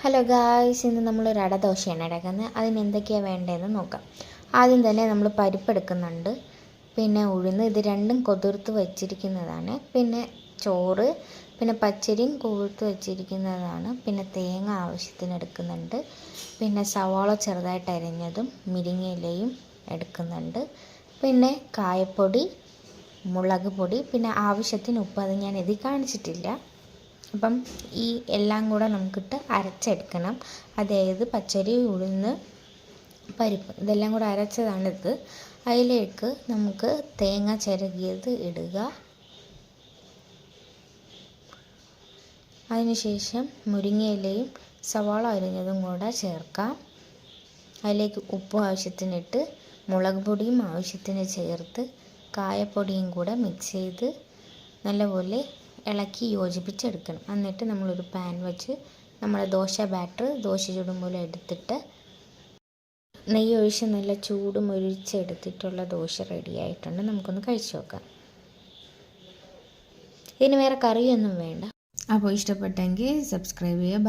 Hello guys, ഇന്ന് നമ്മളൊരു അടദോശയാണ് ഉണ്ടാക്കുന്നത്. അതിന് എന്തൊക്കെയാണ് വേണ്ടതെന്ന് നോക്കാം. ആദ്യം തന്നെ നമ്മൾ പരിപ്പ് എടുക്കുന്നുണ്ട്, പിന്നെ ഉഴുന്ന്, ഇത് രണ്ടും കുതിർത്ത് വെച്ചിരിക്കുന്നതാണ്, പിന്നെ ചോറ്, പിന്നെ പച്ചരിയും കുതിർത്ത് വെച്ചിരിക്കുന്നതാണ്, പിന്നെ തേങ്ങ ആവശ്യത്തിന് എടുക്കുന്നുണ്ട്, പിന്നെ സവാള ചെറുതായിട്ട് അരിഞ്ഞതും മുരിങ്ങയിലയും എടുക്കുന്നുണ്ട്, പിന്നെ കായപ്പൊടി, മുളക് പൊടി, പിന്നെ ആവശ്യത്തിന് ഉപ്പ്. അത് ഞാൻ ഇതിൽ കാണിച്ചിട്ടില്ല. അപ്പം ഈ എല്ലാം കൂടെ നമുക്കിട്ട് അരച്ചെടുക്കണം. അതായത് പച്ചരി, ഉഴുന്ന്, പരിപ്പ് ഇതെല്ലാം കൂടെ അരച്ചതാണിത്. അതിലേക്ക് നമുക്ക് തേങ്ങ ചിരകിയത് ഇടുക. അതിനുശേഷം മുരിങ്ങയിലയും സവാള അരിഞ്ഞതും കൂടെ ചേർക്കാം. അതിലേക്ക് ഉപ്പ് ആവശ്യത്തിനിട്ട്, മുളക് പൊടിയും ആവശ്യത്തിന് ചേർത്ത്, കായപ്പൊടിയും കൂടെ മിക്സ് ചെയ്ത് നല്ലപോലെ ഇളക്കി യോജിപ്പിച്ചെടുക്കണം. എന്നിട്ട് നമ്മളൊരു പാൻ വെച്ച് നമ്മൾ ദോശ ചുടുമ്പോൾ എടുത്തിട്ട് നെയ്യ് ഒഴിച്ച് നല്ല ചൂട് മൊരിച്ചെടുത്തിട്ടുള്ള ദോശ റെഡി ആയിട്ടുണ്ട്. നമുക്കൊന്ന് കഴിച്ചു നോക്കാം. ഇതിന് വേറെ കറിയൊന്നും വേണ്ട. അപ്പോൾ ഇഷ്ടപ്പെട്ടെങ്കിൽ സബ്സ്ക്രൈബ് ചെയ്യുക.